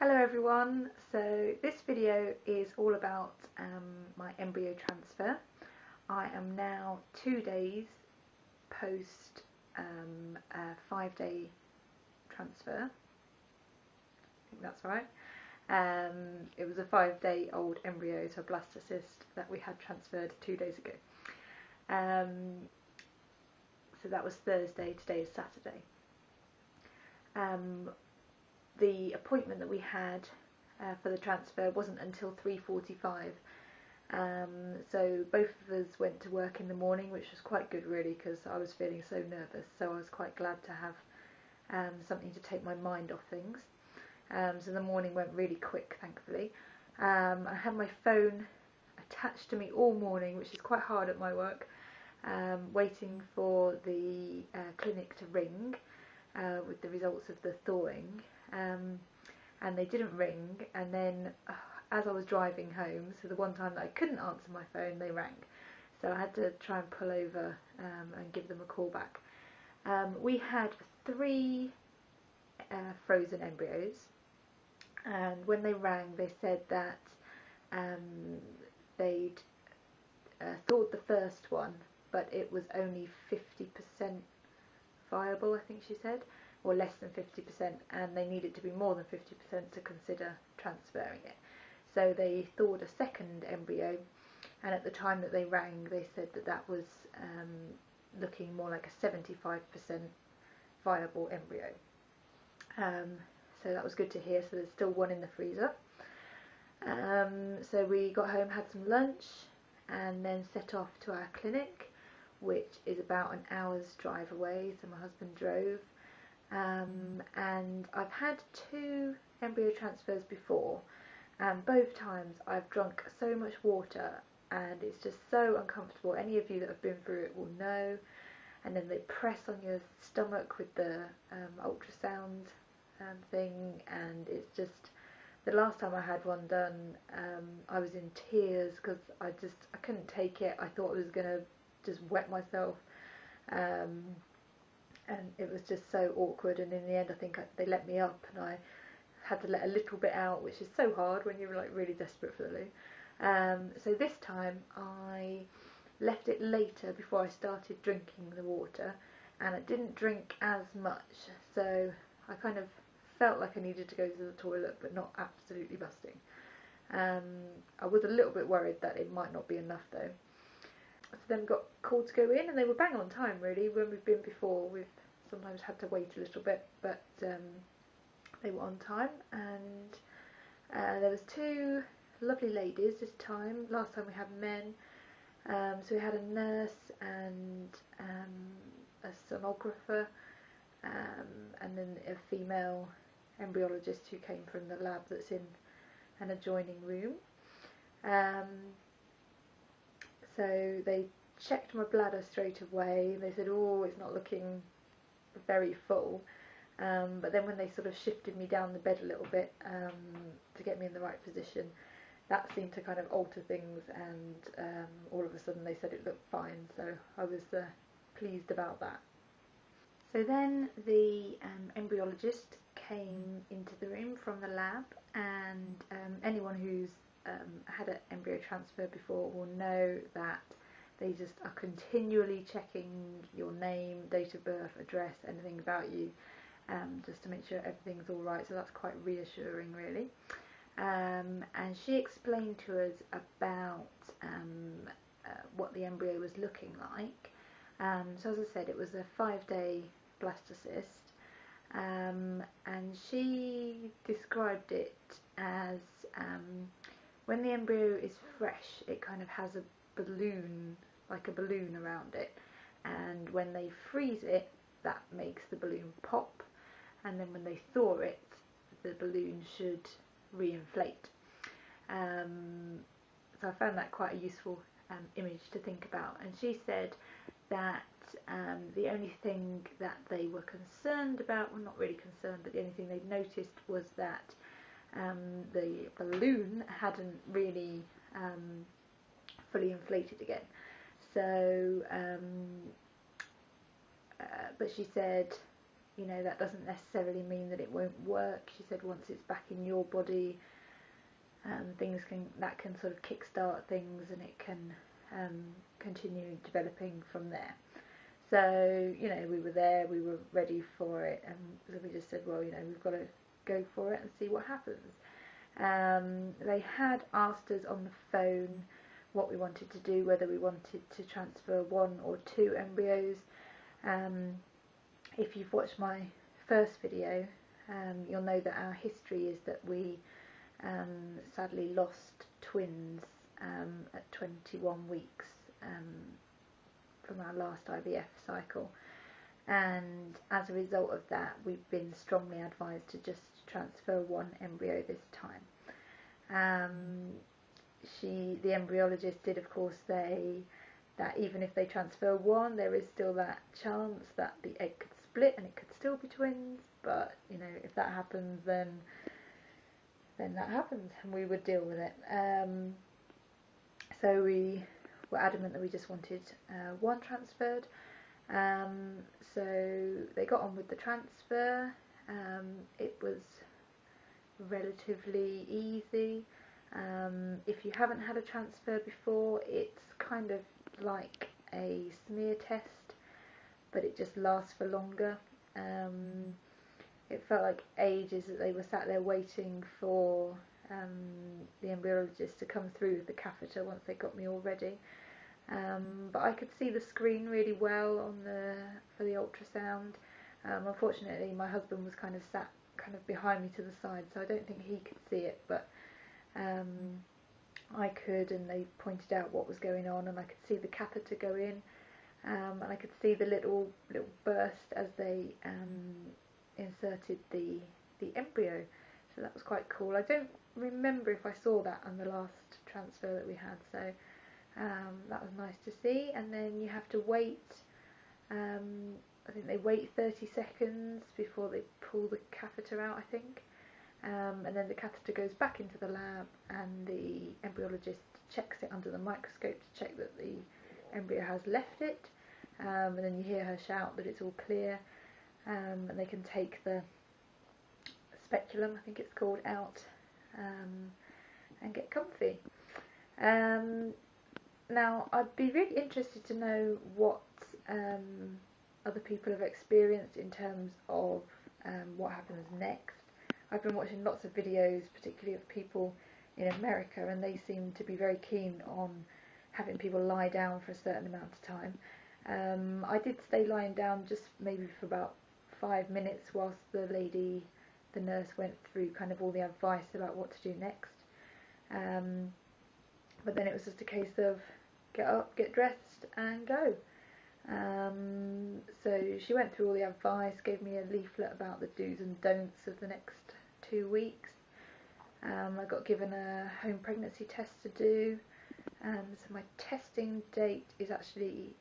Hello everyone, so this video is all about my embryo transfer. I am now 2 days post a 5-day transfer. I think that's right. It was a 5-day-old embryo, so a blastocyst that we had transferred 2 days ago. So that was Thursday, today is Saturday. The appointment that we had for the transfer wasn't until 3:45, so both of us went to work in the morning, which was quite good really, because I was feeling so nervous, so I was quite glad to have something to take my mind off things. So the morning went really quick, thankfully. I had my phone attached to me all morning, which is quite hard at my work, waiting for the clinic to ring with the results of the thawing. And they didn't ring, and then as I was driving home, so the one time that I couldn't answer my phone, they rang, so I had to try and pull over and give them a call back. We had 3 frozen embryos, and when they rang they said that they'd thawed the first one, but it was only 50% viable, I think she said, or less than 50%, and they needed to be more than 50% to consider transferring it. So they thawed a second embryo, and at the time that they rang they said that that was looking more like a 75% viable embryo. So that was good to hear. So there's still one in the freezer. So we got home, had some lunch, and then set off to our clinic, which is about an hour's drive away, so my husband drove. And I've had 2 embryo transfers before, and both times I've drunk so much water and it's just so uncomfortable. Any of you that have been through it will know. And then they press on your stomach with the ultrasound thing, and it's just, the last time I had one done, I was in tears because I couldn't take it. I thought I was going to just wet myself. And it was just so awkward, and in the end I think they let me up, and I had to let a little bit out, which is so hard when you're like really desperate for the loo. So this time I left it later before I started drinking the water, and I didn't drink as much, so I kind of felt like I needed to go to the toilet, but not absolutely busting. I was a little bit worried that it might not be enough though. So then we got called to go in, and they were bang on time really. When we've been before, we've sometimes had to wait a little bit, but they were on time, and there was 2 lovely ladies this time. Last time we had men, so we had a nurse and a sonographer, and then a female embryologist who came from the lab that's in an adjoining room. So they checked my bladder straight away. They said, oh, it's not looking very full, but then when they sort of shifted me down the bed a little bit to get me in the right position, that seemed to kind of alter things, and all of a sudden they said it looked fine, so I was pleased about that. So then the embryologist came into the room from the lab, and anyone who's had an embryo transfer before will know that they just are continually checking your name, date of birth, address, anything about you, just to make sure everything's alright, so that's quite reassuring really. And she explained to us about what the embryo was looking like. So as I said, it was a 5-day blastocyst, and she described it as when the embryo is fresh, it kind of has a balloon, like a balloon around it, and when they freeze it, that makes the balloon pop, and then when they thaw it, the balloon should re-inflate. So I found that quite a useful image to think about, and she said that the only thing that they were concerned about, well, not really concerned, but the only thing they'd noticed was that the balloon hadn't really fully inflated again. So but she said you know, that doesn't necessarily mean that it won't work. She said once it's back in your body, that can sort of kickstart things, and it can continue developing from there. So, you know, we were there, we were ready for it, and so we just said, well, you know, we've got to go for it and see what happens. They had asked us on the phone what we wanted to do, whether we wanted to transfer 1 or 2 embryos. If you've watched my first video, you'll know that our history is that we sadly lost twins at 21 weeks from our last IVF cycle, and as a result of that we've been strongly advised to just transfer 1 embryo this time. The embryologist did of course say that even if they transfer 1, there is still that chance that the egg could split and it could still be twins, but you know, if that happens, then that happens and we would deal with it. So we were adamant that we just wanted 1 transferred. So they got on with the transfer. It was relatively easy. If you haven't had a transfer before, it's kind of like a smear test, but it just lasts for longer. It felt like ages that they were sat there waiting for the embryologist to come through with the catheter once they got me all ready. But I could see the screen really well for the ultrasound. Unfortunately, my husband was kind of sat behind me to the side, so I don't think he could see it, but I could, and they pointed out what was going on, and I could see the catheter go in, and I could see the little burst as they inserted the embryo. So that was quite cool. I don't remember if I saw that on the last transfer that we had, so that was nice to see. And then you have to wait, I think they wait 30 seconds before they pull the catheter out, I think. And then the catheter goes back into the lab, and the embryologist checks it under the microscope to check that the embryo has left it, and then you hear her shout that it's all clear, and they can take the speculum, I think it's called, out and get comfy. Now I'd be really interested to know what other people have experienced in terms of what happens next. I've been watching lots of videos, particularly of people in America, and they seem to be very keen on having people lie down for a certain amount of time. I did stay lying down just maybe for about 5 minutes whilst the nurse went through kind of all the advice about what to do next. But then it was just a case of get up, get dressed and go. So she went through all the advice, gave me a leaflet about the do's and don'ts of the next 2 weeks. I got given a home pregnancy test to do. So my testing date is actually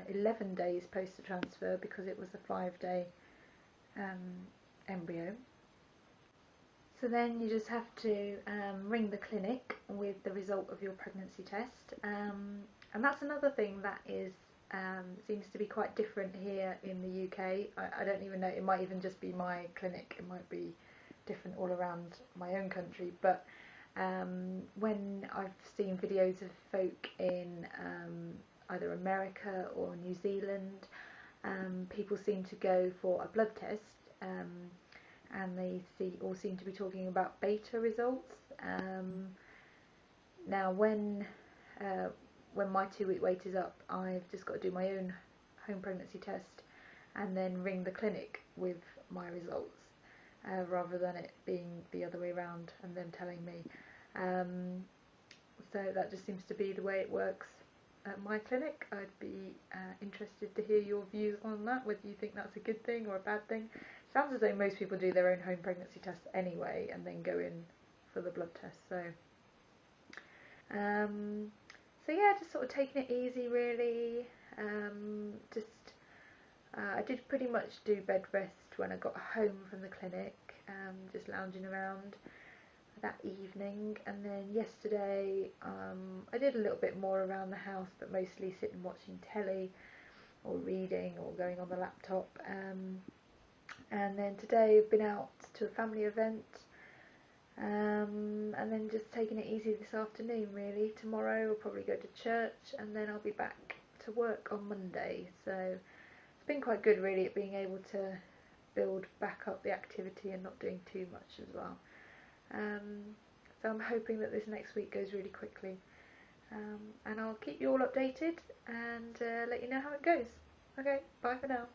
11 days post the transfer, because it was a 5-day embryo. So then you just have to ring the clinic with the result of your pregnancy test, and that's another thing that is seems to be quite different here in the UK. I don't even know, it might even just be my clinic, it might be different all around my own country, but when I've seen videos of folk in either America or New Zealand, people seem to go for a blood test, and they all seem to be talking about beta results. Now when my 2-week wait is up, I've just got to do my own home pregnancy test and then ring the clinic with my results, rather than it being the other way around and them telling me. So that just seems to be the way it works at my clinic. I'd be interested to hear your views on that, whether you think that's a good thing or a bad thing. Sounds as though most people do their own home pregnancy tests anyway and then go in for the blood test. So yeah, just sort of taking it easy really. I did pretty much do bed rest when I got home from the clinic, just lounging around that evening, and then yesterday I did a little bit more around the house, but mostly sitting watching telly or reading or going on the laptop. And then today I've been out to a family event, and then just taking it easy this afternoon really. Tomorrow I'll probably go to church, and then I'll be back to work on Monday. So it's been quite good really at being able to build back up the activity and not doing too much as well. So I'm hoping that this next week goes really quickly, and I'll keep you all updated and let you know how it goes. Okay, bye for now.